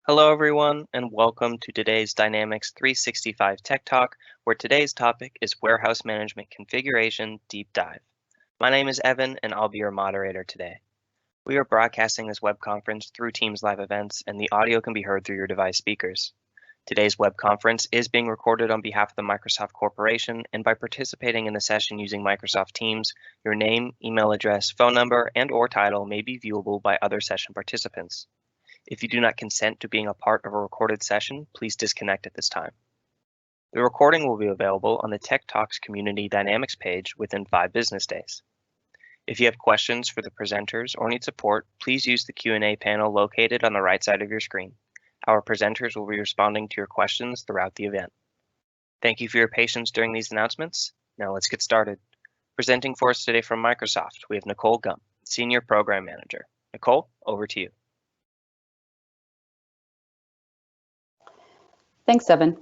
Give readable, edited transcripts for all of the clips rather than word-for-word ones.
Hello, everyone, and welcome to today's Dynamics 365 Tech Talk, where today's topic is Warehouse Management Configuration Deep Dive. My name is Evan, and I'll be your moderator today. We are broadcasting this web conference through Teams Live events, and the audio can be heard through your device speakers. Today's web conference is being recorded on behalf of the Microsoft Corporation, and by participating in the session using Microsoft Teams, your name, email address, phone number, and/or title may be viewable by other session participants. If you do not consent to being a part of a recorded session, please disconnect at this time. The recording will be available on the Tech Talks Community Dynamics page within 5 business days. If you have questions for the presenters or need support, please use the Q&A panel located on the right side of your screen. Our presenters will be responding to your questions throughout the event. Thank you for your patience during these announcements. Now let's get started. Presenting for us today from Microsoft, we have Nicole Gum, Senior Program Manager. Nicole, over to you. Thanks, Evan.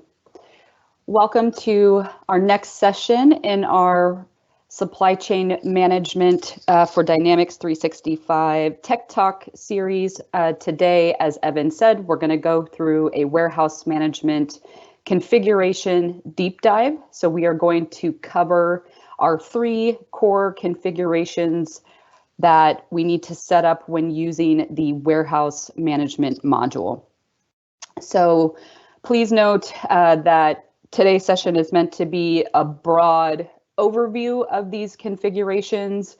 Welcome to our next session in our supply chain management for Dynamics 365 Tech Talk series. Today, as Evan said, we're going to go through a warehouse management configuration deep dive. So we are going to cover our 3 core configurations that we need to set up when using the warehouse management module. So please note that today's session is meant to be a broad overview of these configurations,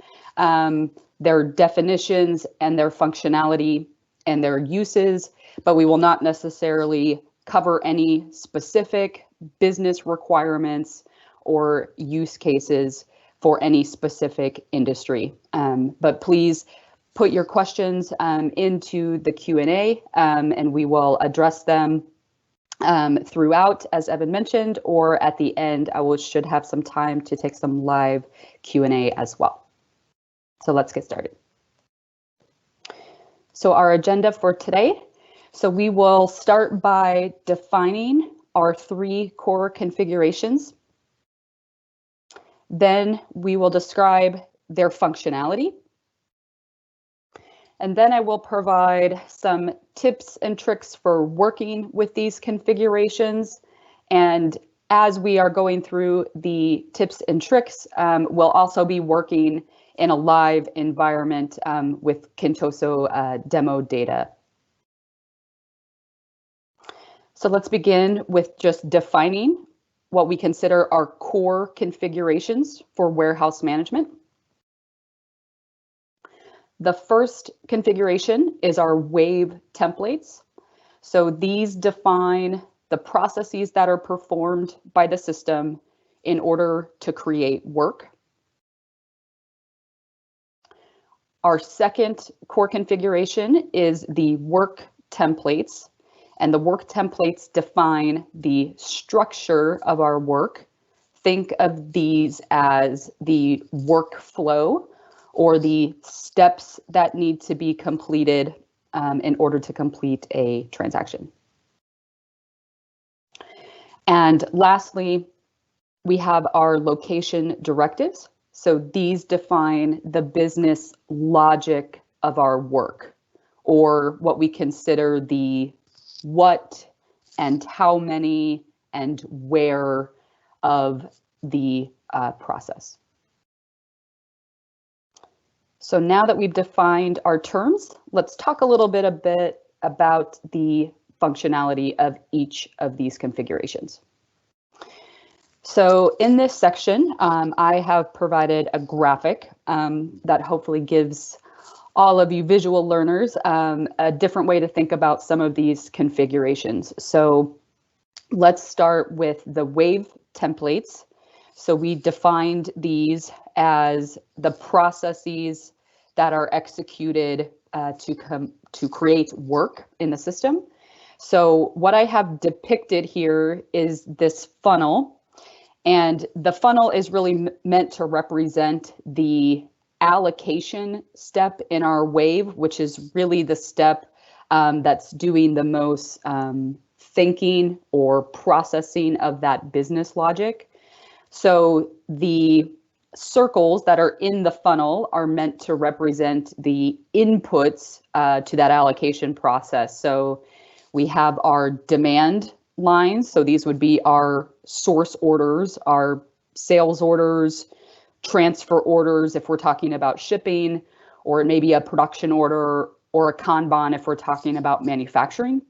their definitions and their functionality and their uses, but we will not necessarily cover any specific business requirements or use cases for any specific industry. But please put your questions into the Q&A and we will address them throughout, as Evan mentioned, or at the end, should have some time to take some live Q&A as well. So let's get started. So our agenda for today. So we will start by defining our 3 core configurations. Then we will describe their functionality. And then I will provide some tips and tricks for working with these configurations. And as we are going through the tips and tricks, we'll also be working in a live environment with Kintoso demo data. So let's begin with just defining what we consider our core configurations for warehouse management. The first configuration is our wave templates. So these define the processes that are performed by the system in order to create work. Our second core configuration is the work templates, and the work templates define the structure of our work. Think of these as the workflow or the steps that need to be completed in order to complete a transaction. And lastly, we have our location directives. So these define the business logic of our work, or what we consider the what and how many and where of the process. So now that we've defined our terms, let's talk a little bit about the functionality of each of these configurations. So in this section, I have provided a graphic that hopefully gives all of you visual learners a different way to think about some of these configurations. So let's start with the wave templates. So we defined these as the processes that are executed to create work in the system. So what I have depicted here is this funnel, and the funnel is really meant to represent the allocation step in our wave, which is really the step that's doing the most thinking or processing of that business logic. So the circles that are in the funnel are meant to represent the inputs to that allocation process. So We have our demand lines. So these would be our source orders, our sales orders, transfer orders if we're talking about shipping, or maybe a production order or a Kanban if we're talking about manufacturing.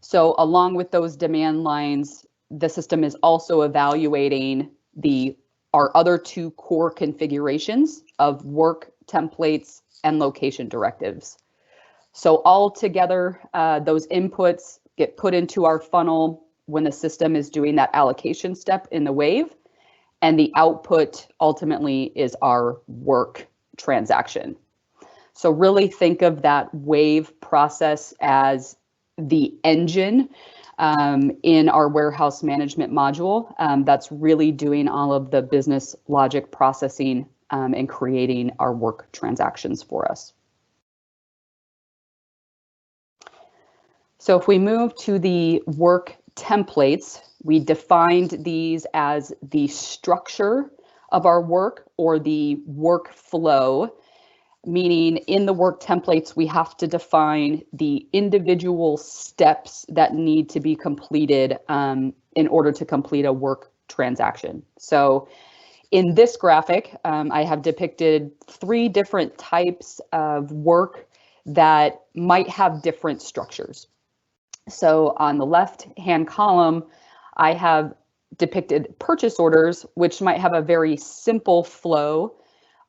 So along with those demand lines, the system is also evaluating our other two core configurations of work templates and location directives. So all together, those inputs get put into our funnel when the system is doing that allocation step in the wave, and the output ultimately is our work transaction. So really think of that wave process as the engine in our warehouse management module that's really doing all of the business logic processing and creating our work transactions for us. So if we move to the work templates, we defined these as the structure of our work or the workflow, meaning in the work templates, we have to define the individual steps that need to be completed in order to complete a work transaction. So in this graphic, I have depicted 3 different types of work that might have different structures. So on the left-hand column, I have depicted purchase orders, which might have a very simple flow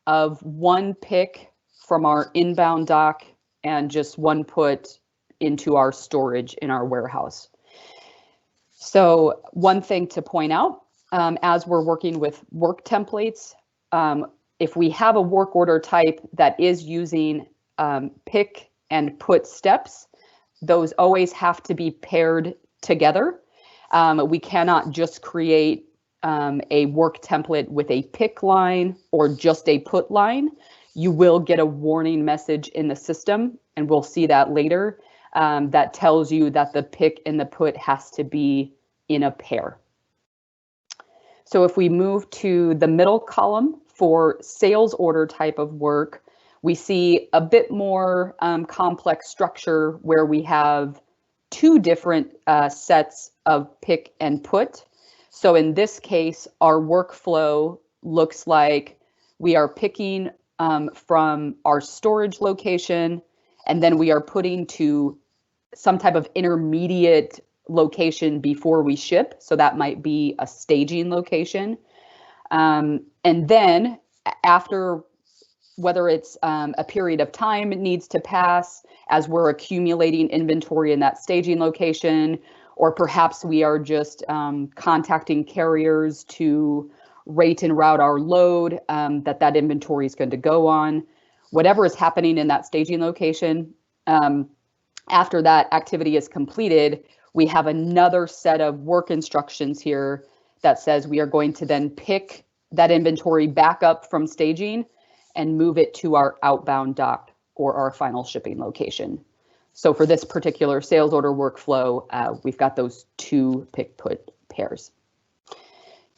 of one pick from our inbound dock and just one put into our storage in our warehouse. So one thing to point out, as we're working with work templates, if we have a work order type that is using pick and put steps, those always have to be paired together. We cannot just create a work template with a pick line or just a put line. You will get a warning message in the system, and we'll see that later, that tells you that the pick and the put has to be in a pair. So if we move to the middle column for sales order type of work, we see a bit more complex structure where we have 2 different sets of pick and put. So in this case, our workflow looks like we are picking from our storage location, and then we are putting to some type of intermediate location before we ship. So that might be a staging location. And then after, whether it's a period of time it needs to pass as we're accumulating inventory in that staging location, or perhaps we are just contacting carriers to rate and route our load that inventory is going to go on. Whatever is happening in that staging location, after that activity is completed, we have another set of work instructions here that says we are going to then pick that inventory back up from staging and move it to our outbound dock or our final shipping location. So for this particular sales order workflow, we've got those 2 pick-put pairs.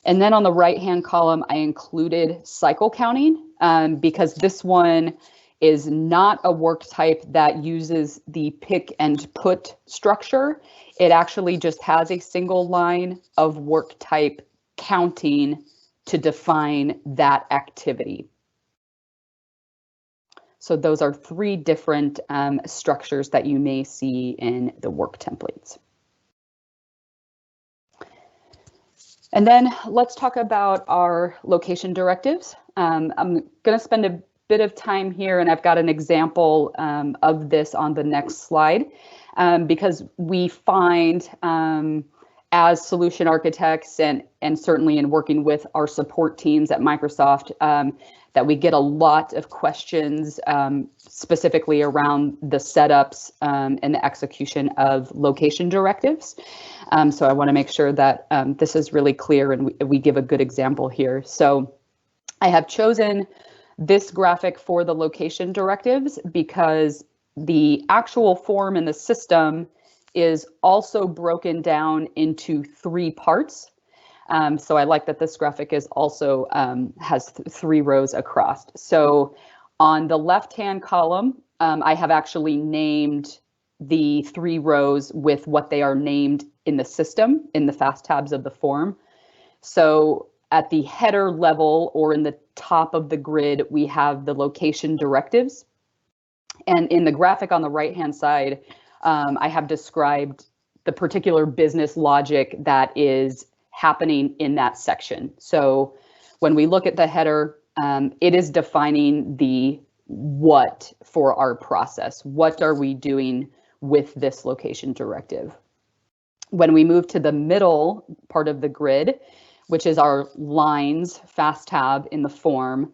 And then on the right-hand column, I included cycle counting because this one is not a work type that uses the pick and put structure. It actually just has a single line of work type counting to define that activity. So those are 3 different structures that you may see in the work templates. And then let's talk about our location directives. I'm going to spend a bit of time here, and I've got an example of this on the next slide, because we find as solution architects and certainly in working with our support teams at Microsoft, that we get a lot of questions specifically around the setups and the execution of location directives. So I want to make sure that this is really clear and we give a good example here. So I have chosen this graphic for the location directives because the actual form in the system is also broken down into 3 parts. So I like that this graphic is also has 3 rows across. So on the left-hand column, I have actually named the 3 rows with what they are named in the system, in the fast tabs of the form. So at the header level or in the top of the grid, we have the location directives. And in the graphic on the right-hand side, I have described the particular business logic that is happening in that section. So when we look at the header, it is defining the what for our process. What are we doing with this location directive? When we move to the middle part of the grid, which is our lines fast tab in the form,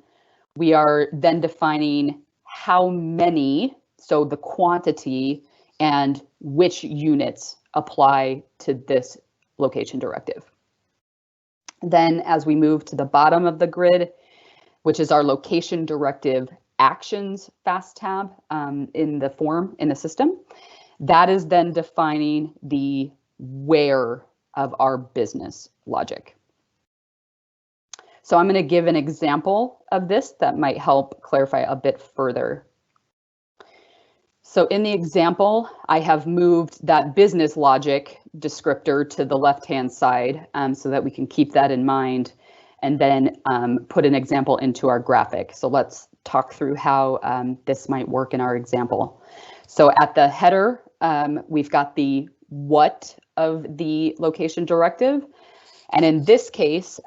we are then defining how many, so the quantity and which units apply to this location directive. Then as we move to the bottom of the grid, which is our location directive actions fast tab in the form, in the system, that is then defining the where of our business logic. So I'm going to give an example of this that might help clarify a bit further. So in the example, I have moved that business logic descriptor to the left-hand side so that we can keep that in mind, and then put an example into our graphic. So let's talk through how this might work in our example. So at the header, we've got the what of the location directive. And in this case,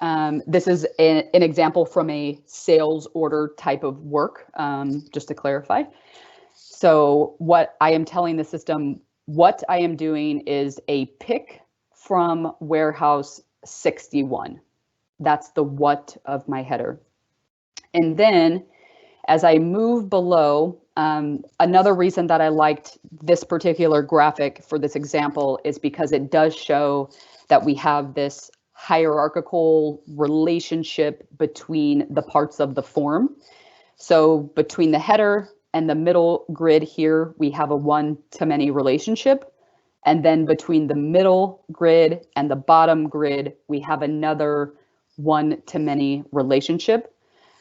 this is an example from a sales order type of work, just to clarify. So what I am telling the system, what I am doing is a pick from warehouse 61. That's the what of my header. And then as I move below, another reason that I liked this particular graphic for this example is because it does show that we have this hierarchical relationship between the parts of the form. So between the header and the middle grid here, we have a one-to-many relationship. And then between the middle grid and the bottom grid, we have another one-to-many relationship.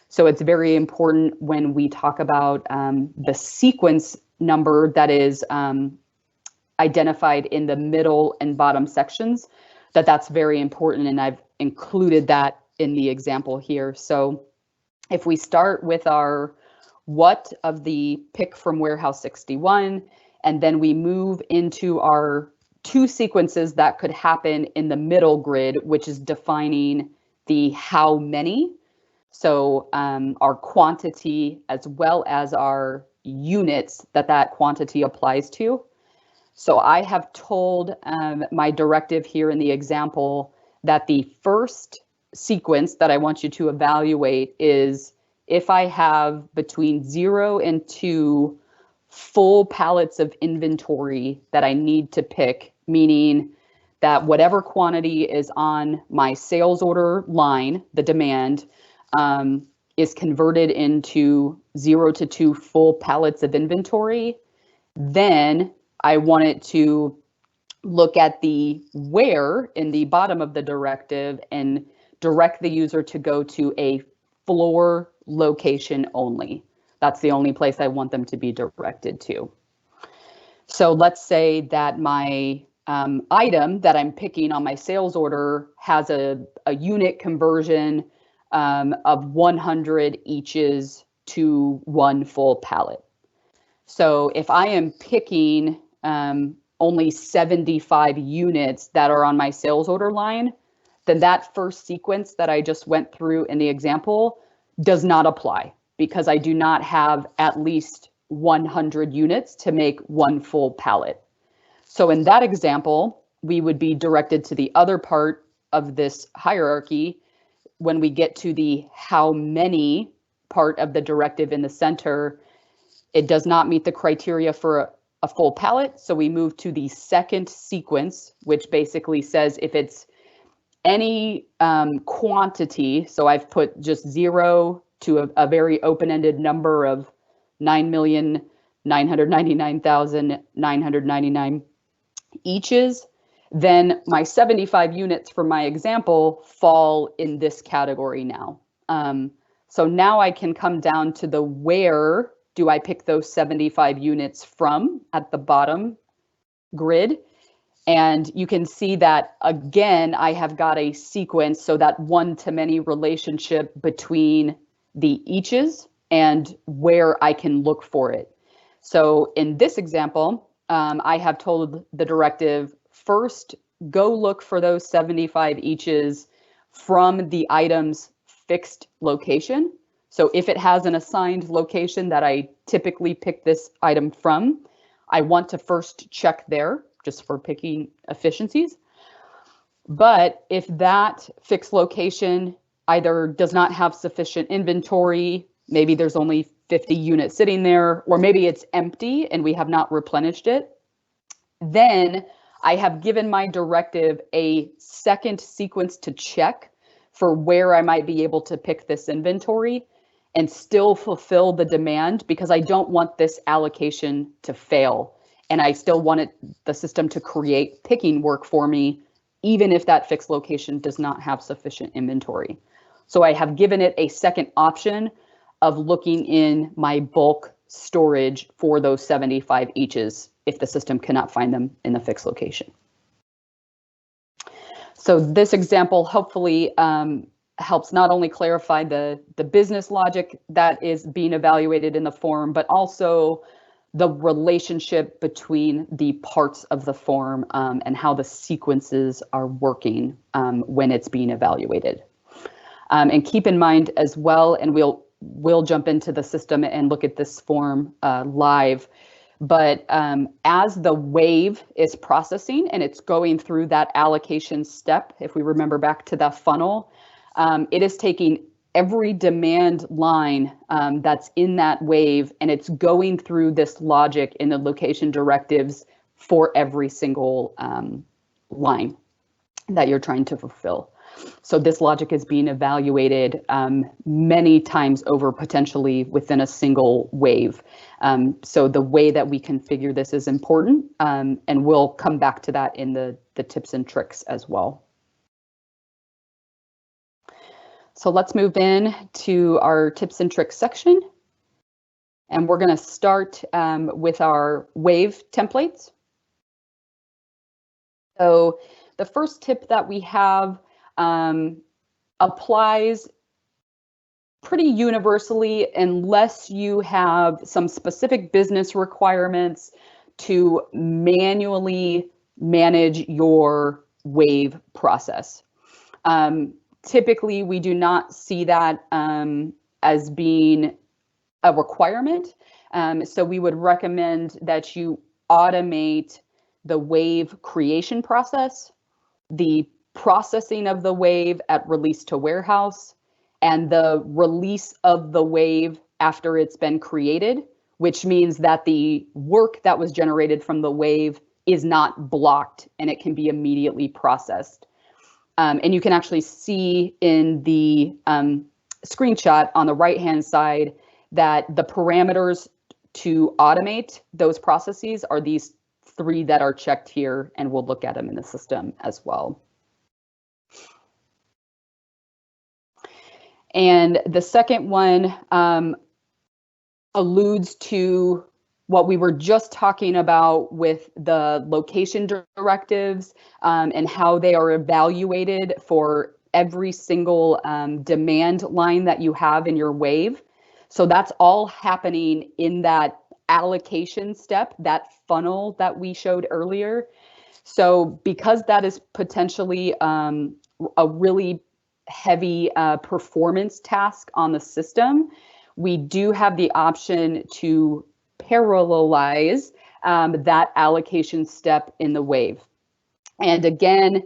So it's very important when we talk about the sequence number that is identified in the middle and bottom sections, that's very important, and I've included that in the example here. So if we start with our what of the pick from warehouse 61, and then we move into our 2 sequences that could happen in the middle grid, which is defining the how many. So our quantity as well as our units that quantity applies to. So I have told my directive here in the example that the first sequence that I want you to evaluate is if I have between 0 and 2 full pallets of inventory that I need to pick, meaning that whatever quantity is on my sales order line, the demand, is converted into 0 to 2 full pallets of inventory, then I want it to look at the where in the bottom of the directive and direct the user to go to a floor location only. That's the only place I want them to be directed to. So let's say that my item that I'm picking on my sales order has a unit conversion of 100 eaches to 1 full pallet. So if I am picking only 75 units that are on my sales order line, then that first sequence that I just went through in the example does not apply because I do not have at least 100 units to make 1 full pallet. So in that example, we would be directed to the other part of this hierarchy when we get to the how many part of the directive in the center. It does not meet the criteria for a full pallet. So we move to the second sequence, which basically says if it's any quantity, so I've put just 0 to a very open-ended number of 9,999,999 eaches, then my 75 units from my example fall in this category now. So now I can come down to the where do I pick those 75 units from at the bottom grid. And you can see that, again, I have got a sequence, so that one-to-many relationship between the eaches and where I can look for it. So in this example, I have told the directive, first, go look for those 75 eaches from the item's fixed location. So if it has an assigned location that I typically pick this item from, I want to first check there, just for picking efficiencies. But if that fixed location either does not have sufficient inventory, maybe there's only 50 units sitting there, or maybe it's empty and we have not replenished it, then I have given my directive a second sequence to check for where I might be able to pick this inventory and still fulfill the demand, because I don't want this allocation to fail. And I still want the system to create picking work for me, even if that fixed location does not have sufficient inventory. So I have given it a second option of looking in my bulk storage for those 75 eaches if the system cannot find them in the fixed location. So this example hopefully helps not only clarify the business logic that is being evaluated in the form, but also the relationship between the parts of the form and how the sequences are working when it's being evaluated. And keep in mind as well, and we'll jump into the system and look at this form live, but as the wave is processing and it's going through that allocation step, if we remember back to that funnel, it is taking every demand line that's in that wave, and it's going through this logic in the location directives for every single line that you're trying to fulfill. So this logic is being evaluated many times over, potentially within a single wave. So the way that we configure this is important, and we'll come back to that in the tips and tricks as well. So let's move in to our tips and tricks section. And we're going to start with our wave templates. So the first tip that we have applies pretty universally unless you have some specific business requirements to manually manage your wave process. Typically, we do not see that as being a requirement. So we would recommend that you automate the wave creation process, the processing of the wave at release to warehouse, and the release of the wave after it's been created, which means that the work that was generated from the wave is not blocked and it can be immediately processed. And you can actually see in the screenshot on the right-hand side that the parameters to automate those processes are these three that are checked here, and we'll look at them in the system as well. And the second one alludes to what we were just talking about with the location directives and how they are evaluated for every single demand line that you have in your wave. So that's all happening in that allocation step, that funnel that we showed earlier. So because that is potentially a really heavy performance task on the system, we do have the option to parallelize that allocation step in the wave. And again,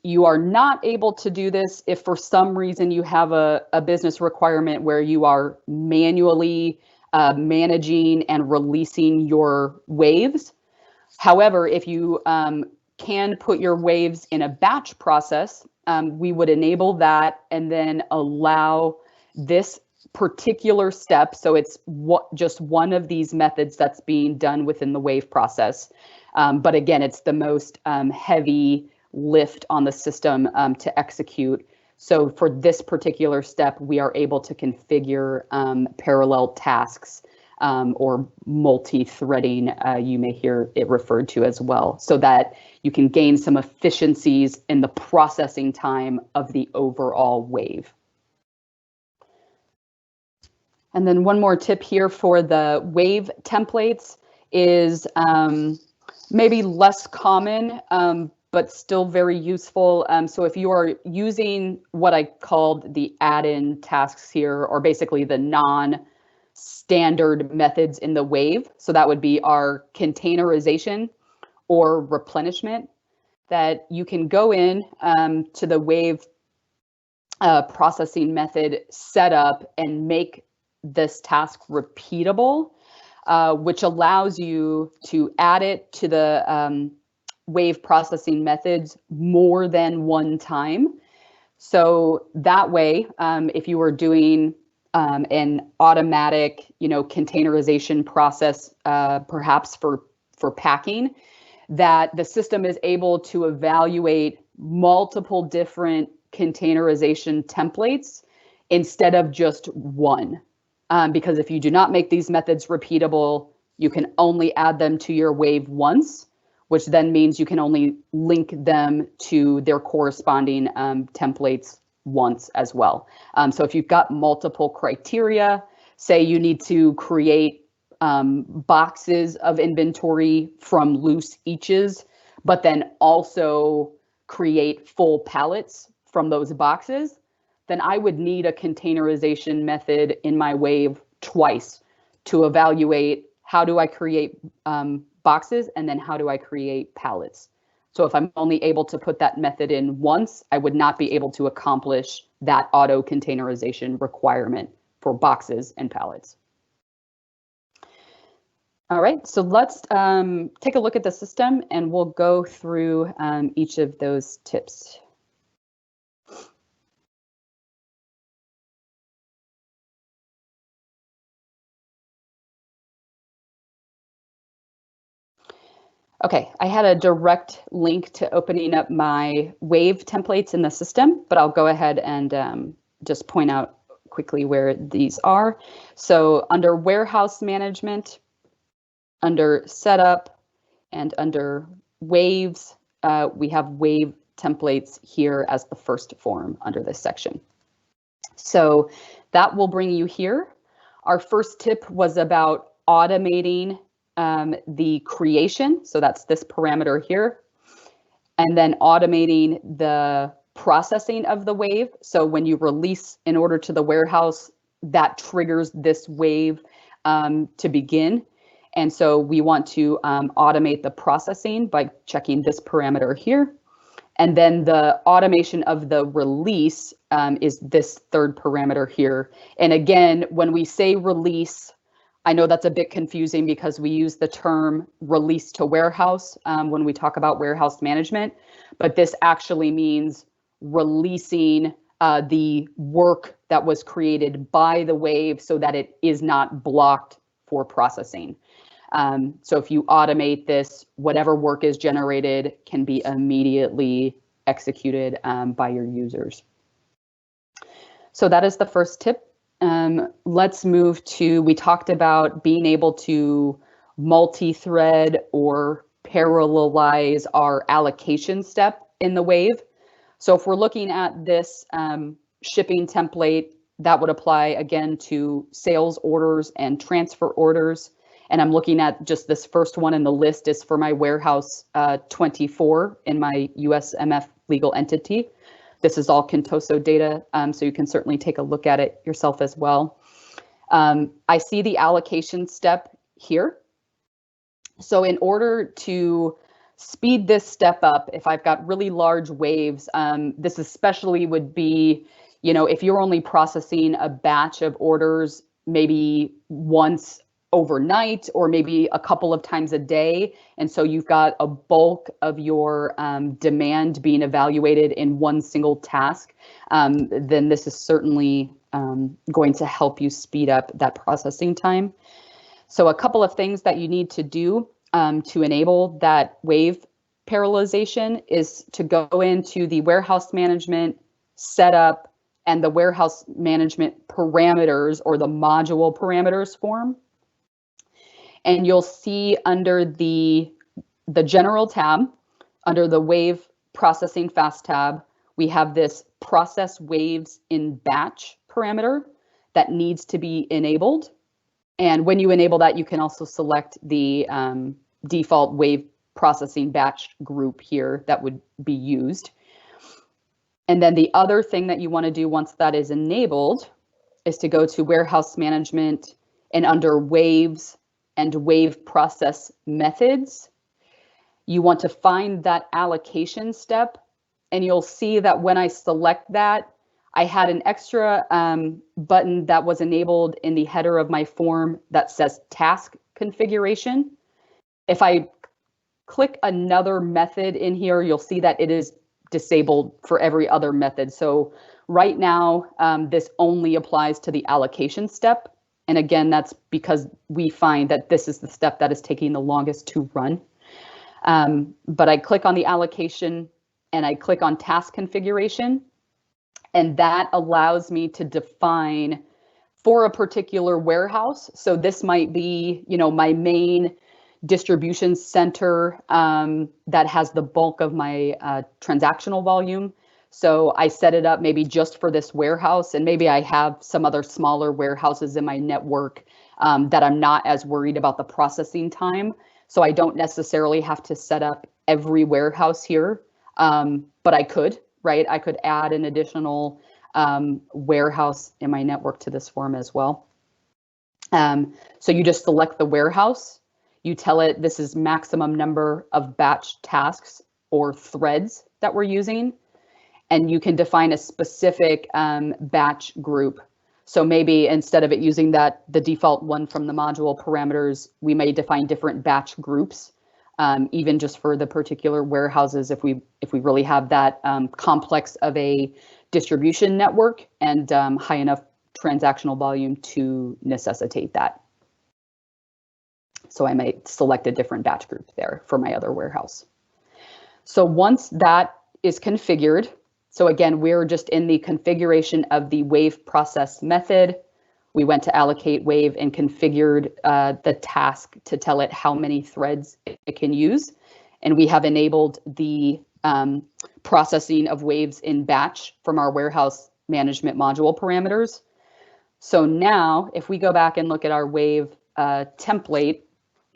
you are not able to do this if for some reason you have a business requirement where you are manually managing and releasing your waves. However, if you can put your waves in a batch process, we would enable that and then allow this particular step. So it's just one of these methods that's being done within the wave process. But again, it's the most heavy lift on the system to execute. So for this particular step, we are able to configure parallel tasks or multi-threading, you may hear it referred to as well, so that you can gain some efficiencies in the processing time of the overall wave. And then one more tip here for the wave templates is maybe less common, but still very useful. So if you are using what I called the add-in tasks here, or basically the non-standard methods in the wave, so that would be our containerization or replenishment, that you can go in to the wave processing method setup and make this task repeatable, which allows you to add it to the wave processing methods more than one time. So that way, if you were doing an automatic, containerization process, perhaps for packing, that the system is able to evaluate multiple different containerization templates instead of just one. Because if you do not make these methods repeatable, you can only add them to your wave once, which then means you can only link them to their corresponding templates once as well. So if you've got multiple criteria, say you need to create boxes of inventory from loose eaches, but then also create full pallets from those boxes, then I would need a containerization method in my wave twice to evaluate how do I create boxes and then how do I create pallets. So if I'm only able to put that method in once, I would not be able to accomplish that auto containerization requirement for boxes and pallets. All right, so let's take a look at the system and we'll go through each of those tips. Okay, I had a direct link to opening up my wave templates in the system, but I'll go ahead and just point out quickly where these are. So under warehouse management, under setup, and under waves, we have wave templates here as the first form under this section. So that will bring you here. Our first tip was about automating the creation, so that's this parameter here, and then automating the processing of the wave. So when you release an order to the warehouse, that triggers this wave to begin. And so we want to automate the processing by checking this parameter here. And then the automation of the release is this third parameter here. And again, when we say release, I know that's a bit confusing because we use the term release to warehouse when we talk about warehouse management, but this actually means releasing the work that was created by the wave so that it is not blocked for processing. So if you automate this, whatever work is generated can be immediately executed by your users. So that is the first tip. Let's move to, we talked about being able to multi-thread or parallelize our allocation step in the wave. So if we're looking at this shipping template, that would apply again to sales orders and transfer orders. And I'm looking at just this first one in the list is for my warehouse 24 in my USMF legal entity. This is all Contoso data, so you can certainly take a look at it yourself as well. I see the allocation step here. So in order to speed this step up, if I've got really large waves, this especially would be, if you're only processing a batch of orders, maybe once overnight or maybe a couple of times a day. And so you've got a bulk of your demand being evaluated in one single task, then this is certainly going to help you speed up that processing time. So a couple of things that you need to do to enable that wave parallelization is to go into the warehouse management setup and the warehouse management parameters or the module parameters form. And you'll see under the general tab, under the wave processing fast tab, we have this process waves in batch parameter that needs to be enabled. And when you enable that, you can also select the default wave processing batch group here that would be used. And then the other thing that you want to do once that is enabled is to go to warehouse management, and under waves and wave process methods, you want to find that allocation step. And you'll see that when I select that, I had an extra button that was enabled in the header of my form that says task configuration. If I click another method in here, you'll see that it is disabled for every other method. So right now, this only applies to the allocation step. And again, that's because we find that this is the step that is taking the longest to run. But I click on the allocation and I click on task configuration, and that allows me to define for a particular warehouse. So this might be, my main distribution center that has the bulk of my transactional volume. So I set it up maybe just for this warehouse, and maybe I have some other smaller warehouses in my network that I'm not as worried about the processing time. So I don't necessarily have to set up every warehouse here, but I could, right? I could add an additional warehouse in my network to this form as well. So you just select the warehouse. You tell it this is maximum number of batch tasks or threads that we're using. And you can define a specific batch group. So maybe instead of it using the default one from the module parameters, we may define different batch groups, even just for the particular warehouses if we really have that complex of a distribution network and high enough transactional volume to necessitate that. So I might select a different batch group there for my other warehouse. So once that is configured, so again, we're just in the configuration of the wave process method. We went to allocate wave and configured the task to tell it how many threads it can use. And we have enabled the processing of waves in batch from our warehouse management module parameters. So now if we go back and look at our wave template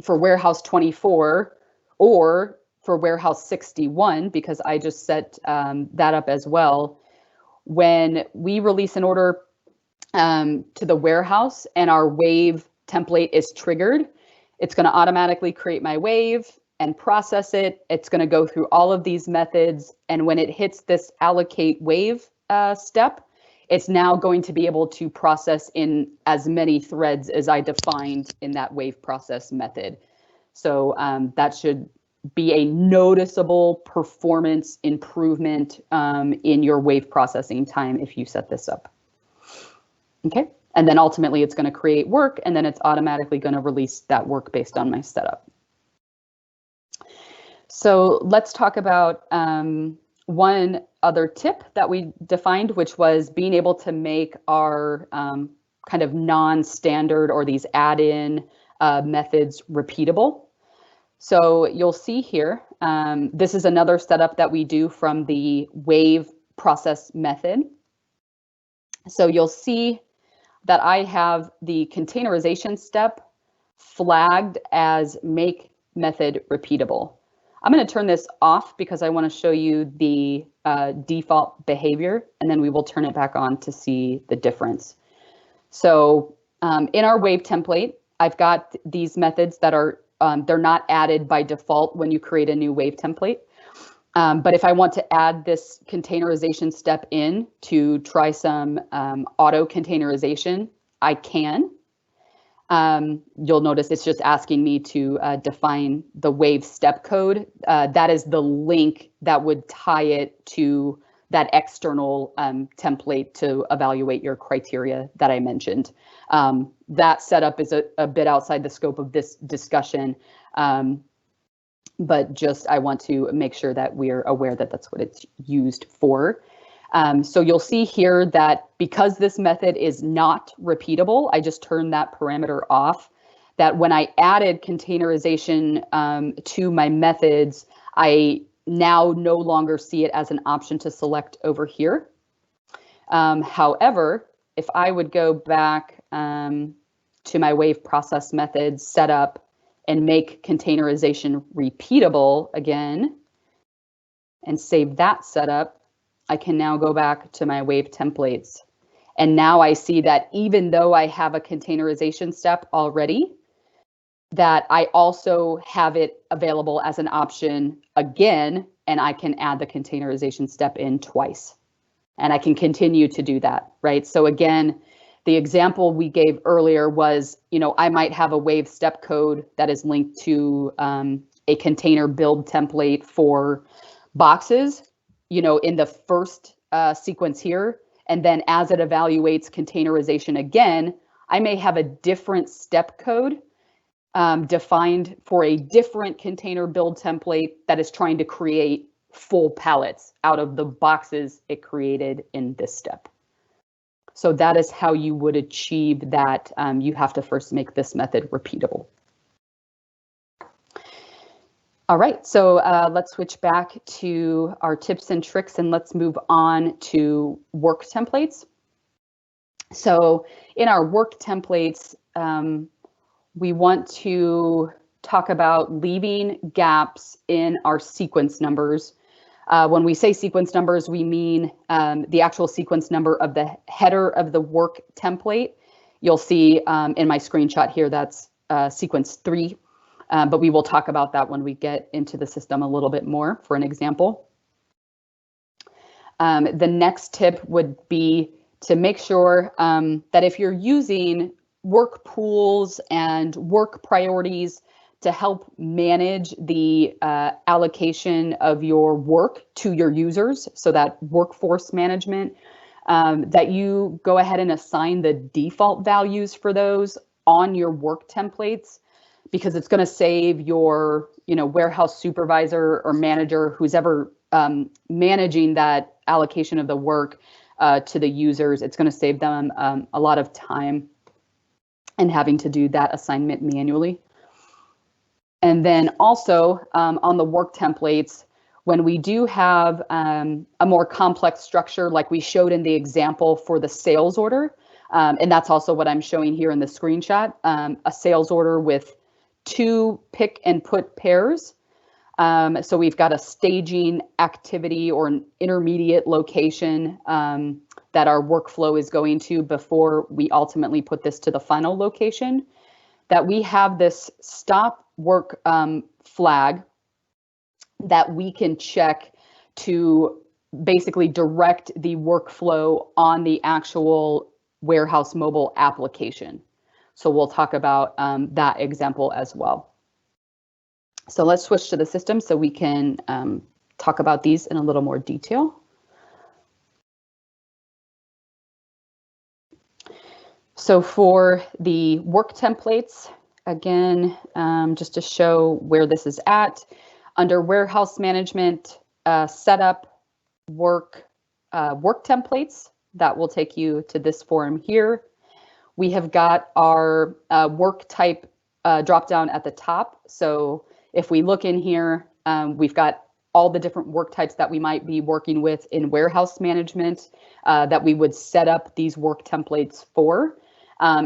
for warehouse 24 or for warehouse 61, because I just set that up as well. When we release an order to the warehouse and our wave template is triggered, it's going to automatically create my wave and process it. It's going to go through all of these methods. And when it hits this allocate wave step, it's now going to be able to process in as many threads as I defined in that wave process method. So that should be a noticeable performance improvement in your wave processing time if you set this up. Okay, and then ultimately it's going to create work, and then it's automatically going to release that work based on my setup. So let's talk about one other tip that we defined, which was being able to make our kind of non-standard or these add-in methods repeatable. So you'll see here, this is another setup that we do from the wave process method. So you'll see that I have the containerization step flagged as make method repeatable. I'm going to turn this off because I want to show you the default behavior, and then we will turn it back on to see the difference. So in our wave template, I've got these methods that are they're not added by default when you create a new wave template. But if I want to add this containerization step in to try some auto containerization, I can. You'll notice it's just asking me to define the wave step code. That is the link that would tie it to that external template to evaluate your criteria that I mentioned. That setup is a bit outside the scope of this discussion, but just I want to make sure that we're aware that that's what it's used for. So you'll see here that because this method is not repeatable, I just turned that parameter off. that when I added containerization to my methods, I now no longer see it as an option to select over here. However, if I would go back to my wave process methods setup and make containerization repeatable again and save that setup, I can now go back to my wave templates. And now I see that even though I have a containerization step already, that I also have it available as an option again, and I can add the containerization step in twice. And I can continue to do that, right? So again, the example we gave earlier was, I might have a wave step code that is linked to a container build template for boxes, in the first sequence here. And then as it evaluates containerization again, I may have a different step code defined for a different container build template that is trying to create full pallets out of the boxes it created in this step. So that is how you would achieve that. You have to first make this method repeatable. All right, so let's switch back to our tips and tricks and let's move on to work templates. So in our work templates, we want to talk about leaving gaps in our sequence numbers. When we say sequence numbers, we mean the actual sequence number of the header of the work template. You'll see in my screenshot here, that's sequence 3, but we will talk about that when we get into the system a little bit more for an example. The next tip would be to make sure that if you're using work pools and work priorities to help manage the allocation of your work to your users, so that workforce management, that you go ahead and assign the default values for those on your work templates, because it's going to save your warehouse supervisor or manager, who's ever managing that allocation of the work to the users. It's going to save them a lot of time and having to do that assignment manually. And then also on the work templates, when we do have a more complex structure, like we showed in the example for the sales order, and that's also what I'm showing here in the screenshot, a sales order with 2 pick and put pairs. So we've got a staging activity or an intermediate location that our workflow is going to before we ultimately put this to the final location, that we have this stop work flag that we can check to basically direct the workflow on the actual warehouse mobile application. So we'll talk about that example as well. So let's switch to the system so we can talk about these in a little more detail. So for the work templates, again, just to show where this is at, under warehouse management, setup, work templates, that will take you to this form here. We have got our work type drop down at the top. So if we look in here, we've got all the different work types that we might be working with in warehouse management that we would set up these work templates for.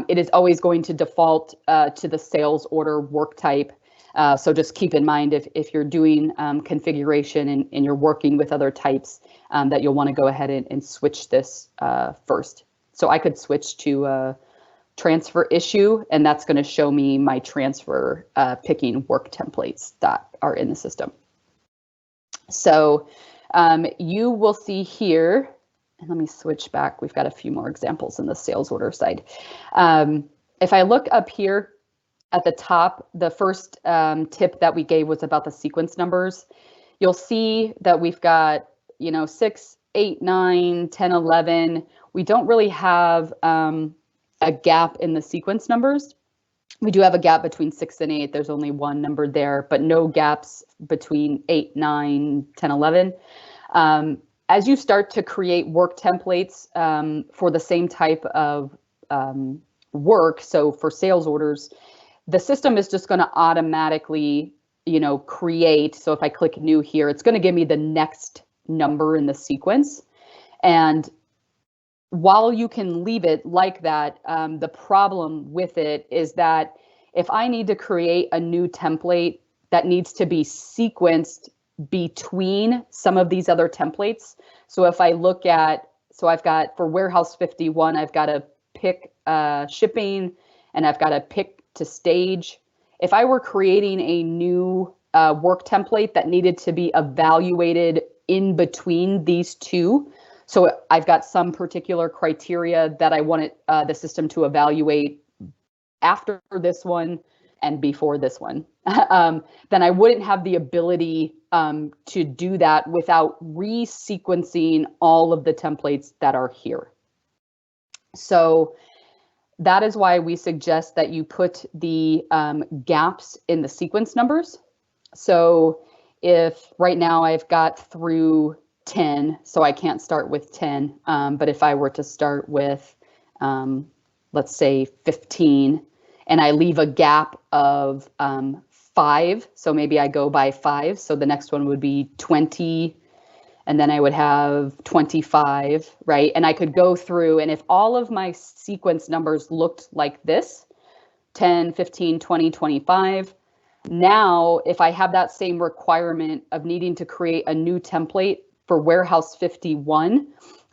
It is always going to default to the sales order work type. So just keep in mind if you're doing configuration and you're working with other types that you'll want to go ahead and switch this first. So I could switch to transfer issue, and that's going to show me my transfer picking work templates that are in the system. So you will see here, and let me switch back. We've got a few more examples in the sales order side. If I look up here at the top, the first tip that we gave was about the sequence numbers. You'll see that we've got 6, 8, 9, 10, 11. We don't really have a gap in the sequence numbers. We do have a gap between 6 and 8. There's only one number there, but no gaps between 8, 9, 10, 11. As you start to create work templates for the same type of work, so for sales orders, the system is just going to automatically, create. So if I click new here, it's going to give me the next number in the sequence. And while you can leave it like that, the problem with it is that if I need to create a new template that needs to be sequenced between some of these other templates. So if I look at, so I've got for warehouse 51, I've got to pick shipping, and I've got to pick to stage. If I were creating a new work template that needed to be evaluated in between these two, so I've got some particular criteria that I wanted the system to evaluate after this one and before this one, then I wouldn't have the ability to do that without resequencing all of the templates that are here. So that is why we suggest that you put the gaps in the sequence numbers. So if right now I've got through 10, so I can't start with 10, but if I were to start with, let's say 15, and I leave a gap of 5, so maybe I go by 5, so the next one would be 20, and then I would have 25, right? And I could go through, and if all of my sequence numbers looked like this, 10, 15, 20, 25, now if I have that same requirement of needing to create a new template for warehouse 51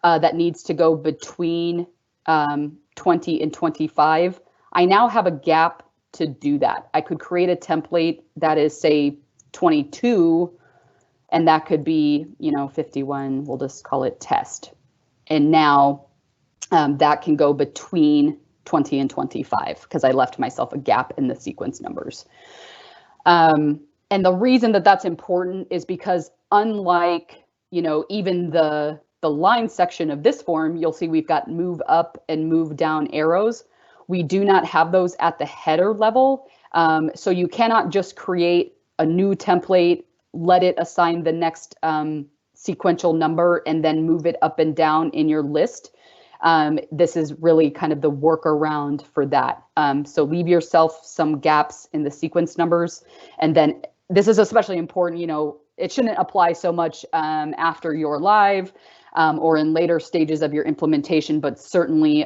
that needs to go between 20 and 25, I now have a gap to do that. I could create a template that is, say, 22, and that could be, 51, we'll just call it test. And now that can go between 20 and 25 because I left myself a gap in the sequence numbers. And the reason that that's important is because unlike, even the line section of this form, you'll see we've got move up and move down arrows. We do not have those at the header level. So you cannot just create a new template, let it assign the next sequential number, and then move it up and down in your list. This is really kind of the workaround for that. So leave yourself some gaps in the sequence numbers. And then this is especially important, it shouldn't apply so much after you're live or in later stages of your implementation, but certainly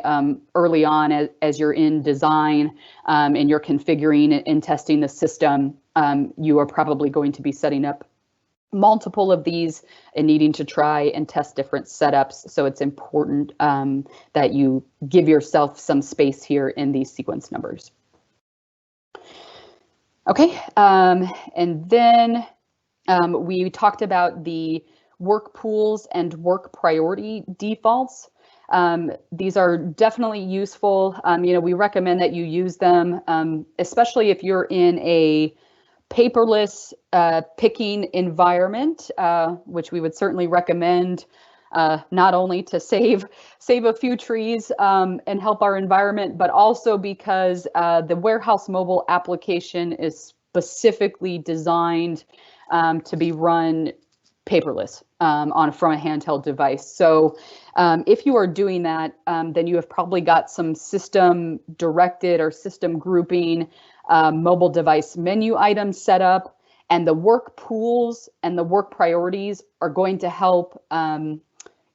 early on as you're in design and you're configuring and testing the system, you are probably going to be setting up multiple of these and needing to try and test different setups. So it's important that you give yourself some space here in these sequence numbers. Okay, and then we talked about the work pools and work priority defaults. These are definitely useful. We recommend that you use them, especially if you're in a paperless picking environment, which we would certainly recommend not only to save a few trees and help our environment, but also because the warehouse mobile application is specifically designed to be run paperless from a handheld device. So if you are doing that, then you have probably got some system directed or system grouping mobile device menu items set up, and the work pools and the work priorities are going to help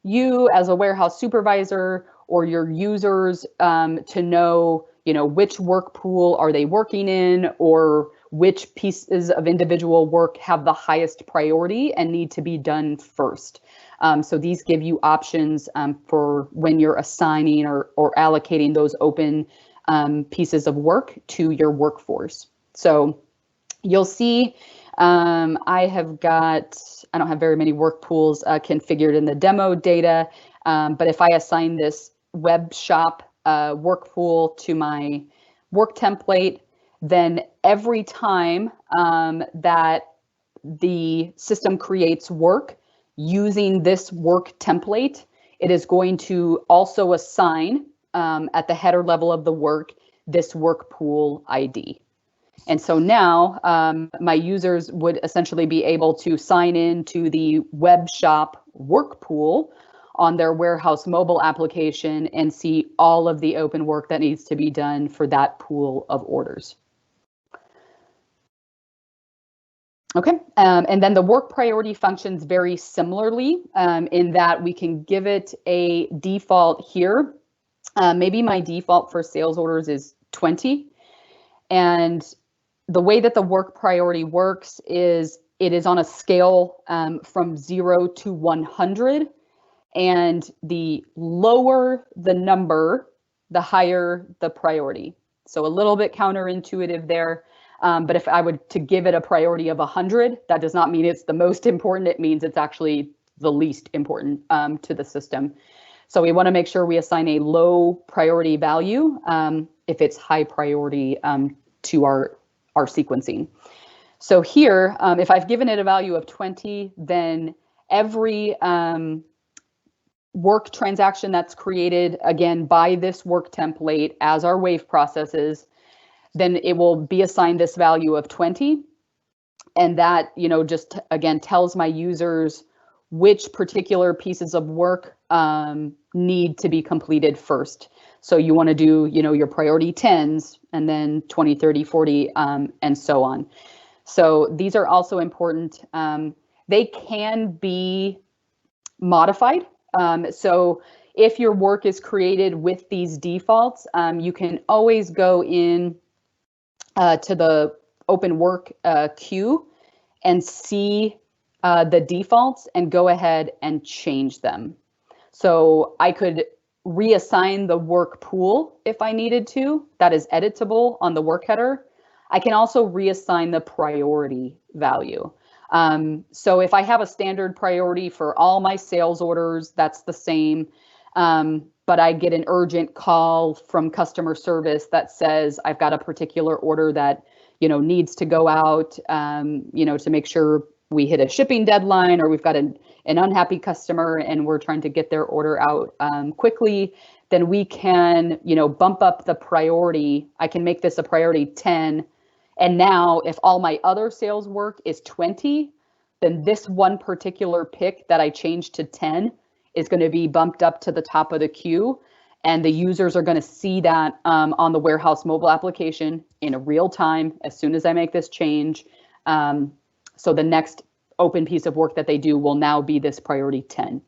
you as a warehouse supervisor or your users to know, which work pool are they working in, or which pieces of individual work have the highest priority and need to be done first. So these give you options for when you're assigning or allocating those open pieces of work to your workforce. So you'll see I don't have very many work pools configured in the demo data, but if I assign this web shop work pool to my work template, then every time that the system creates work using this work template, it is going to also assign at the header level of the work this work pool ID. And so now my users would essentially be able to sign in to the web shop work pool on their warehouse mobile application and see all of the open work that needs to be done for that pool of orders. Okay, and then the work priority functions very similarly in that we can give it a default here. Maybe my default for sales orders is 20. And the way that the work priority works is it is on a scale from 0 to 100. And the lower the number, the higher the priority. So a little bit counterintuitive there. But if I would to give it a priority of 100, that does not mean it's the most important. It means it's actually the least important to the system. So we want to make sure we assign a low priority value if it's high priority to our sequencing. So here, if I've given it a value of 20, then every work transaction that's created, again, by this work template as our wave processes, then it will be assigned this value of 20. And that, just again, tells my users which particular pieces of work need to be completed first. So you want to do, your priority 10s and then 20, 30, 40, and so on. So these are also important. They can be modified. So if your work is created with these defaults, you can always go in to the open work queue and see the defaults and go ahead and change them. So I could reassign the work pool if I needed to. That is editable on the work header. I can also reassign the priority value. So if I have a standard priority for all my sales orders, that's the same. But I get an urgent call from customer service that says I've got a particular order that, needs to go out, to make sure we hit a shipping deadline, or we've got an unhappy customer and we're trying to get their order out quickly, then we can, bump up the priority. I can make this a priority 10. And now if all my other sales work is 20, then this one particular pick that I changed to 10 is going to be bumped up to the top of the queue. And the users are going to see that on the warehouse mobile application in real time as soon as I make this change. So the next open piece of work that they do will now be this priority 10.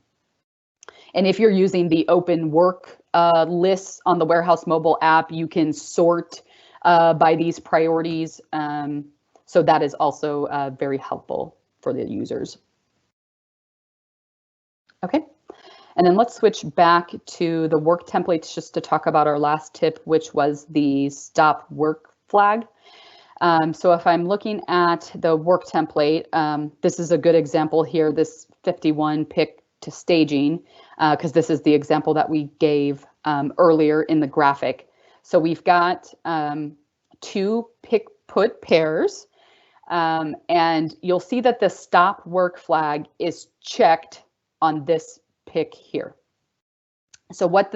And if you're using the open work lists on the warehouse mobile app, you can sort by these priorities. So that is also very helpful for the users. Okay. And then let's switch back to the work templates just to talk about our last tip, which was the stop work flag. So if I'm looking at the work template, this is a good example here, this 51 pick to staging, because this is the example that we gave earlier in the graphic. So we've got 2 pick put pairs, and you'll see that the stop work flag is checked on this pick here. So what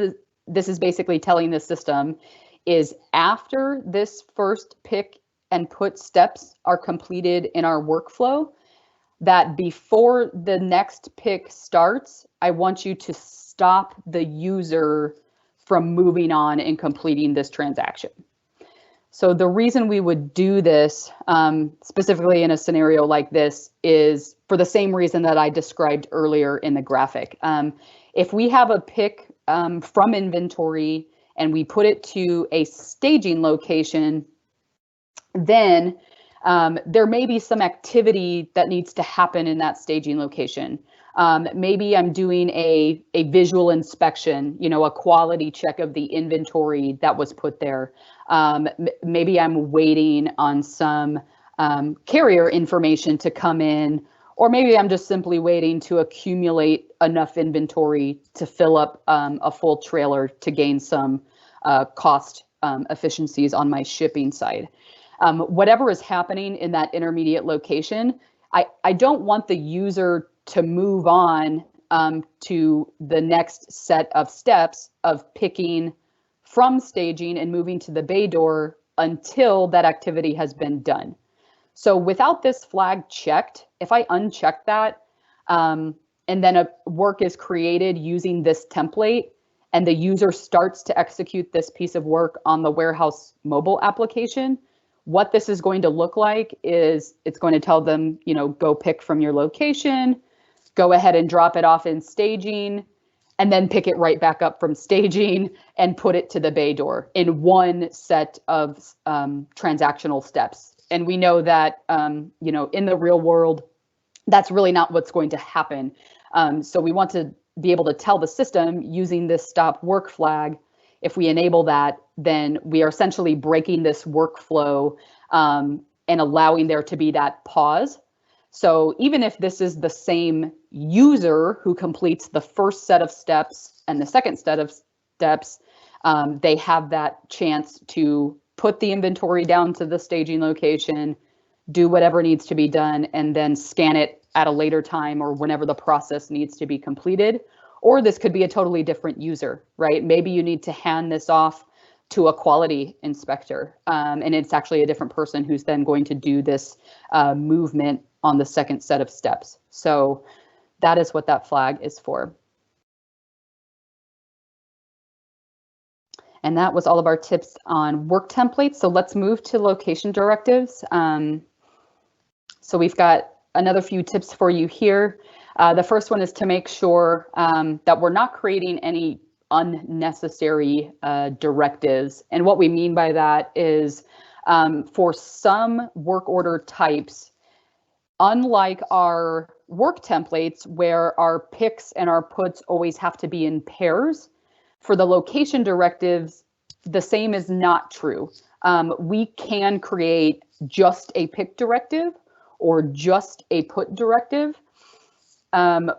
this is basically telling the system is after this first pick and put steps are completed in our workflow, that before the next pick starts, I want you to stop the user from moving on and completing this transaction. So the reason we would do this, specifically in a scenario like this, is for the same reason that I described earlier in the graphic. If we have a pick from inventory and we put it to a staging location, then there may be some activity that needs to happen in that staging location. Maybe I'm doing a visual inspection, a quality check of the inventory that was put there. Maybe I'm waiting on some carrier information to come in, or maybe I'm just simply waiting to accumulate enough inventory to fill up a full trailer to gain some cost efficiencies on my shipping side. Whatever is happening in that intermediate location, I don't want the user to move on to the next set of steps of picking from staging and moving to the bay door until that activity has been done. So without this flag checked, if I uncheck that, and then a work is created using this template, and the user starts to execute this piece of work on the warehouse mobile application, what this is going to look like is it's going to tell them, go pick from your location, go ahead and drop it off in staging, and then pick it right back up from staging and put it to the bay door in one set of transactional steps. And we know that, in the real world, that's really not what's going to happen. So we want to be able to tell the system using this stop work flag. If we enable that, then we are essentially breaking this workflow and allowing there to be that pause. So even if this is the same user who completes the first set of steps and the second set of steps, they have that chance to put the inventory down to the staging location, do whatever needs to be done, and then scan it at a later time or whenever the process needs to be completed. Or this could be a totally different user, right? Maybe you need to hand this off to a quality inspector, and it's actually a different person who's then going to do this movement on the second set of steps. So that is what that flag is for. And that was all of our tips on work templates. So let's move to location directives. So we've got another few tips for you here. The first one is to make sure that we're not creating any unnecessary directives. And what we mean by that is for some work order types, unlike our work templates where our picks and our puts always have to be in pairs, for the location directives, the same is not true. We can create just a pick directive or just a put directive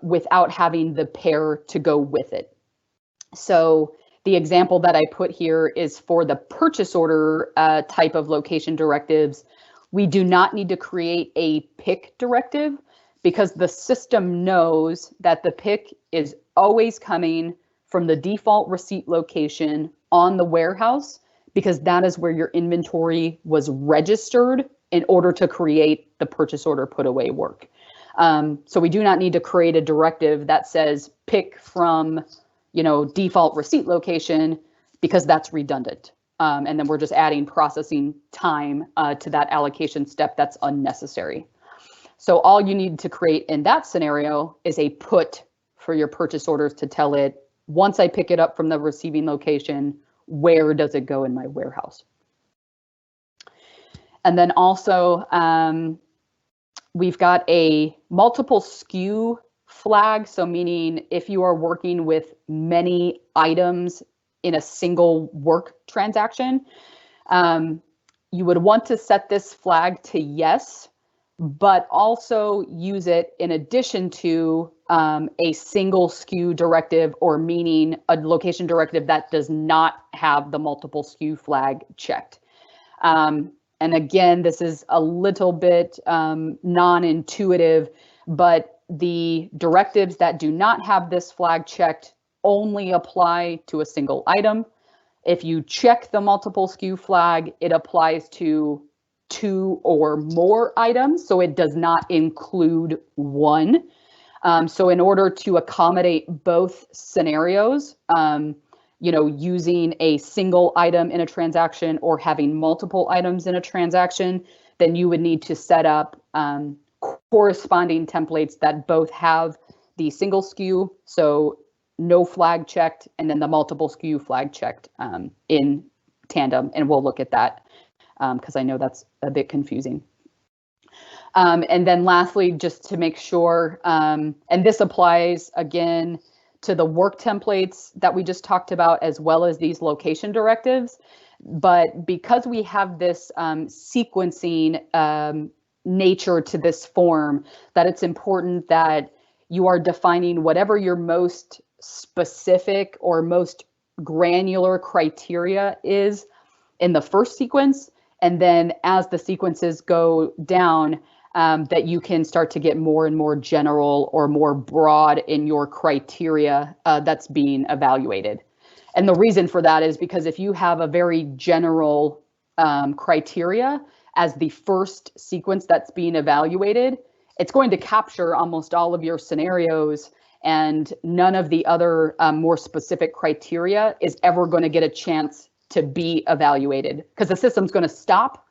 without having the pair to go with it. So the example that I put here is for the purchase order type of location directives. We do not need to create a pick directive because the system knows that the pick is always coming from the default receipt location on the warehouse, because that is where your inventory was registered in order to create the purchase order put away work. So we do not need to create a directive that says pick from, default receipt location, because that's redundant. And then we're just adding processing time to that allocation step that's unnecessary. So all you need to create in that scenario is a put for your purchase orders to tell it, once I pick it up from the receiving location, where does it go in my warehouse? And then also, we've got a multiple SKU flag. So meaning if you are working with many items in a single work transaction, you would want to set this flag to yes, but also use it in addition to a single SKU directive, or meaning a location directive that does not have the multiple SKU flag checked. And again, this is a little bit non-intuitive, but the directives that do not have this flag checked only apply to a single item. If you check the multiple SKU flag, it applies to 2 or more items, so it does not include one. So in order to accommodate both scenarios, using a single item in a transaction or having multiple items in a transaction, then you would need to set up corresponding templates that both have the single SKU, so no flag checked, and then the multiple SKU flag checked in tandem. And we'll look at that because I know that's a bit confusing. And then lastly, just to make sure, and this applies again to the work templates that we just talked about, as well as these location directives. But because we have this sequencing nature to this form, that it's important that you are defining whatever your most specific or most granular criteria is in the first sequence. And then as the sequences go down, that you can start to get more and more general or more broad in your criteria that's being evaluated. And the reason for that is because if you have a very general criteria as the first sequence that's being evaluated, it's going to capture almost all of your scenarios, and none of the other more specific criteria is ever going to get a chance to be evaluated, because the system's going to stop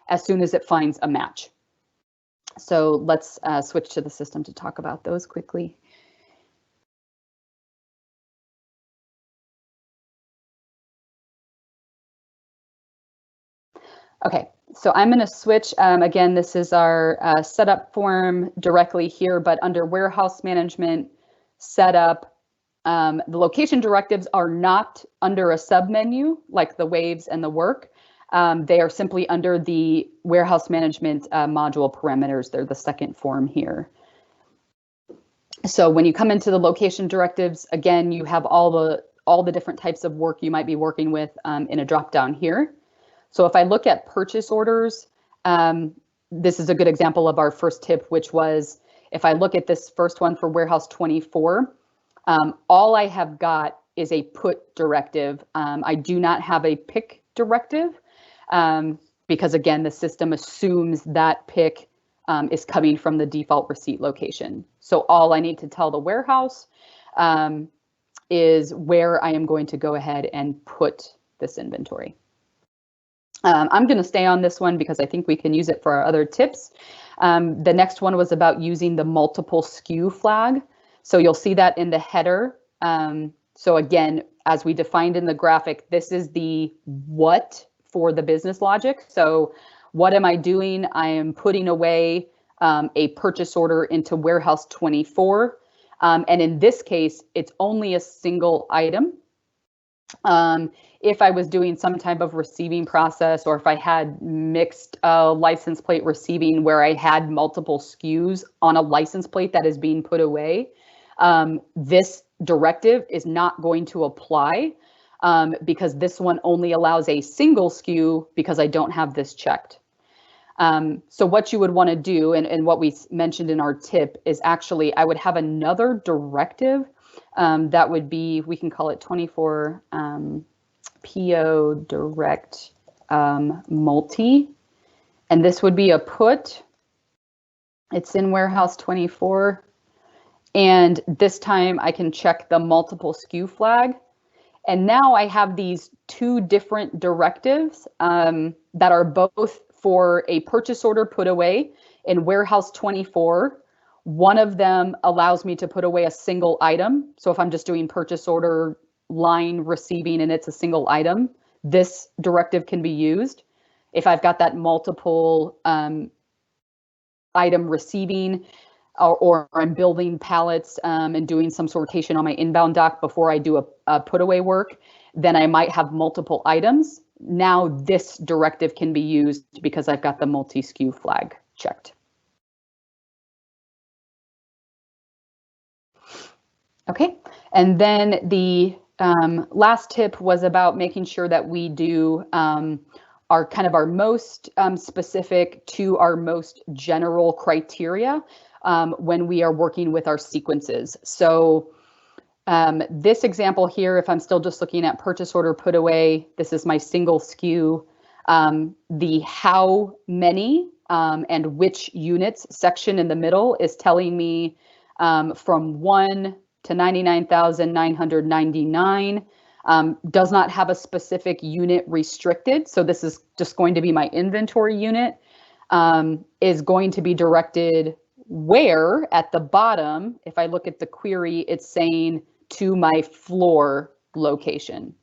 as soon as it finds a match. So let's switch to the system to talk about those quickly. Okay, so I'm going to switch. Again, this is our setup form directly here, but under warehouse management setup, the location directives are not under a submenu like the waves and the work. They are simply under the warehouse management module parameters. They're the second form here. So when you come into the location directives, again, you have all the different types of work you might be working with in a drop down here. So if I look at purchase orders, this is a good example of our first tip, which was if I look at this first one for warehouse 24, all I have got is a put directive. I do not have a pick directive because, again, the system assumes that pick is coming from the default receipt location. So all I need to tell the warehouse is where I am going to go ahead and put this inventory. I'm going to stay on this one because I think we can use it for our other tips. The next one was about using the multiple SKU flag. So you'll see that in the header. So again, as we defined in the graphic, this is the what for the business logic. So what am I doing? I am putting away a purchase order into warehouse 24. And in this case, it's only a single item. If I was doing some type of receiving process, or if I had mixed license plate receiving where I had multiple SKUs on a license plate that is being put away, this directive is not going to apply because this one only allows a single SKU because I don't have this checked. So what you would want to do, and what we mentioned in our tip, is actually I would have another directive that would be, we can call it 24 PO direct multi, and this would be a put. It's in warehouse 24, and this time I can check the multiple SKU flag, and now I have these two different directives that are both for a purchase order put away in warehouse 24. One of them allows me to put away a single item. So if I'm just doing purchase order line receiving and it's a single item, this directive can be used. If I've got that multiple item receiving, or I'm building pallets and doing some sortation on my inbound dock before I do a put away work, then I might have multiple items. Now this directive can be used because I've got the multi-SKU flag checked. Okay, and then the last tip was about making sure that we do our most specific to our most general criteria when we are working with our sequences. So this example here, if I'm still just looking at purchase order put away, this is my single SKU. The how many and which units section in the middle is telling me from 1 to 99,999, does not have a specific unit restricted. So this is just going to be my inventory unit, is going to be directed where at the bottom. If I look at the query, it's saying to my floor location.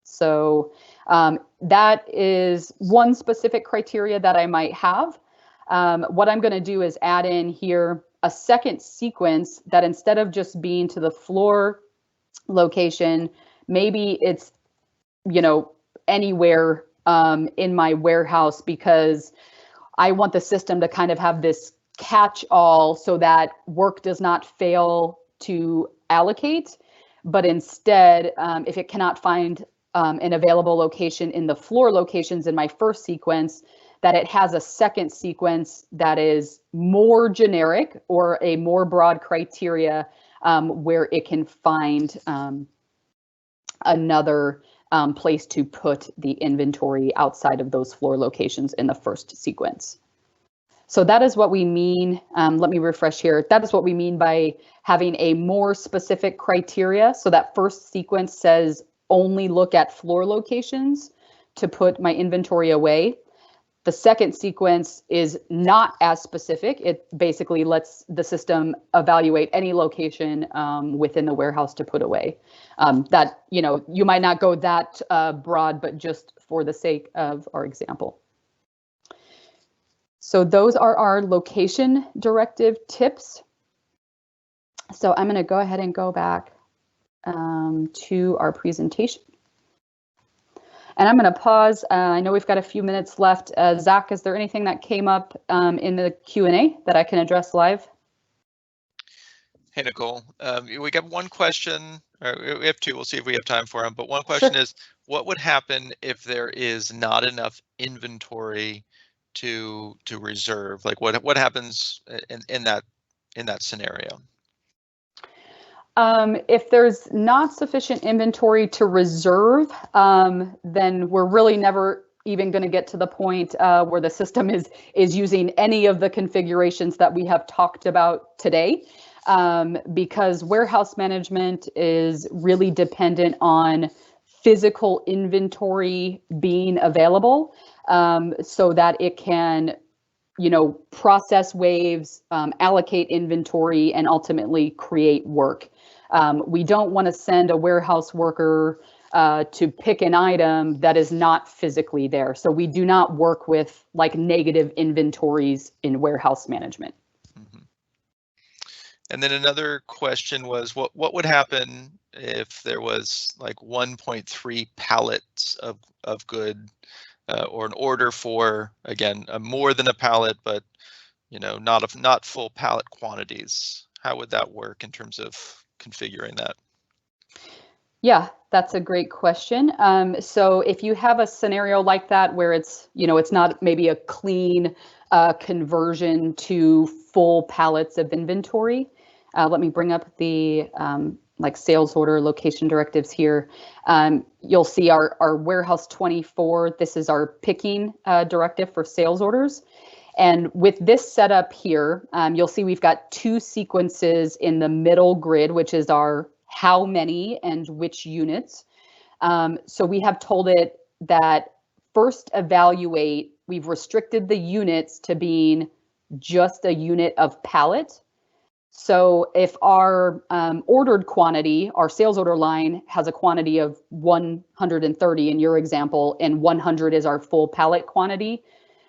So that is one specific criteria that I might have. What I'm going to do is add in here a second sequence that instead of just being to the floor location, maybe it's, anywhere in my warehouse, because I want the system to kind of have this catch-all so that work does not fail to allocate, but instead, if it cannot find an available location in the floor locations in my first sequence, that it has a second sequence that is more generic or a more broad criteria where it can find another place to put the inventory outside of those floor locations in the first sequence. So that is what we mean. Let me refresh here. That is what we mean by having a more specific criteria. So that first sequence says only look at floor locations to put my inventory away. The second sequence is not as specific. It basically lets the system evaluate any location within the warehouse to put away. That, you might not go that broad, but just for the sake of our example. So those are our location directive tips. So I'm going to go ahead and go back to our presentation. And I'm going to pause. I know we've got a few minutes left. Zach, is there anything that came up in the Q&A that I can address live? Hey, Nicole. We got one question, or we have two. We'll see if we have time for them. But one question is, what would happen if there is not enough inventory to reserve? Like, what happens in that scenario? If there's not sufficient inventory to reserve, then we're really never even going to get to the point where the system is using any of the configurations that we have talked about today, because warehouse management is really dependent on physical inventory being available, so that it can process waves, allocate inventory, and ultimately create work. We don't want to send a warehouse worker to pick an item that is not physically there. So we do not work with like negative inventories in warehouse management. Mm-hmm. And then another question was, what would happen if there was like 1.3 pallets of good, or an order for, again, more than a pallet, but not full pallet quantities? How would that work in terms of configuring that? Yeah, that's a great question. So if you have a scenario like that where it's not maybe a clean conversion to full pallets of inventory, let me bring up the like sales order location directives here. You'll see our warehouse 24. This is our picking directive for sales orders. And with this setup here, you'll see we've got two sequences in the middle grid, which is our how many and which units. So we have told it that first evaluate, we've restricted the units to being just a unit of pallet. So if our ordered quantity, our sales order line has a quantity of 130 in your example, and 100 is our full pallet quantity,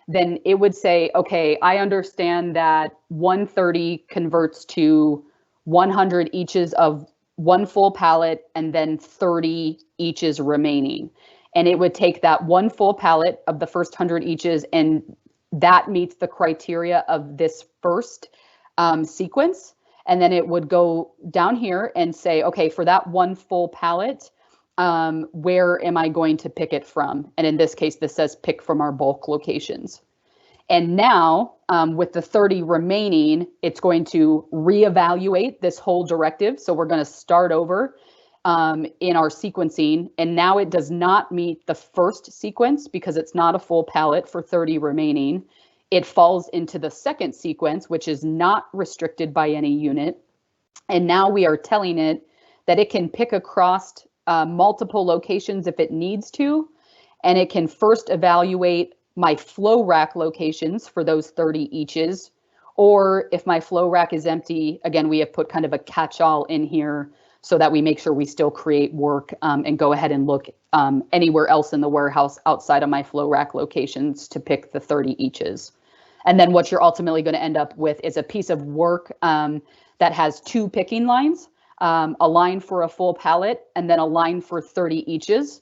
then it would say, okay, I understand that 130 converts to 100 eaches of one full pallet and then 30 eaches remaining. And it would take that one full pallet of the first 100 eaches, and that meets the criteria of this first sequence. And then it would go down here and say, okay, for that one full pallet, where am I going to pick it from? And in this case, this says pick from our bulk locations. And now with the 30 remaining, it's going to reevaluate this whole directive. So we're going to start over in our sequencing. And now it does not meet the first sequence because it's not a full pallet for 30 remaining. It falls into the second sequence, which is not restricted by any unit. And now we are telling it that it can pick across multiple locations if it needs to. And it can first evaluate my flow rack locations for those 30 eaches. Or if my flow rack is empty, again, we have put kind of a catch-all in here so that we make sure we still create work and go ahead and look anywhere else in the warehouse outside of my flow rack locations to pick the 30 eaches. And then what you're ultimately going to end up with is a piece of work that has two picking lines, a line for a full pallet and then a line for 30 eaches,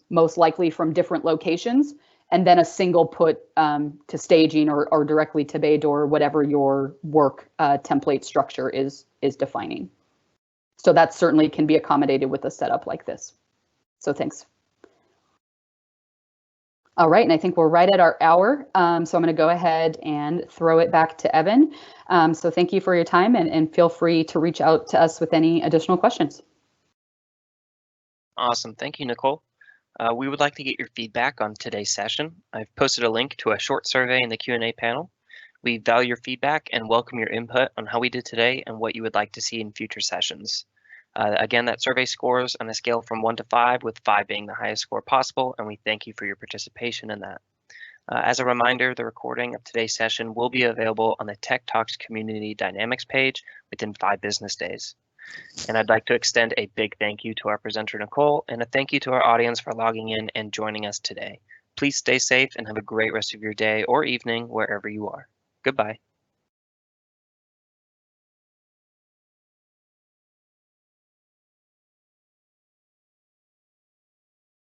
most likely from different locations, and then a single put to staging or directly to bay door, whatever your work template structure is defining. So that certainly can be accommodated with a setup like this. So thanks. All right, and I think we're right at our hour. So I'm going to go ahead and throw it back to Evan. So thank you for your time, and feel free to reach out to us with any additional questions. Awesome. Thank you, Nicole. We would like to get your feedback on today's session. I've posted a link to a short survey in the Q&A panel. We value your feedback and welcome your input on how we did today and what you would like to see in future sessions. Again, that survey scores on a scale from 1 to 5, with 5 being the highest score possible, and we thank you for your participation in that. As a reminder, the recording of today's session will be available on the Tech Talks Community Dynamics page within 5 business days. And I'd like to extend a big thank you to our presenter, Nicole, and a thank you to our audience for logging in and joining us today. Please stay safe and have a great rest of your day or evening wherever you are. Goodbye.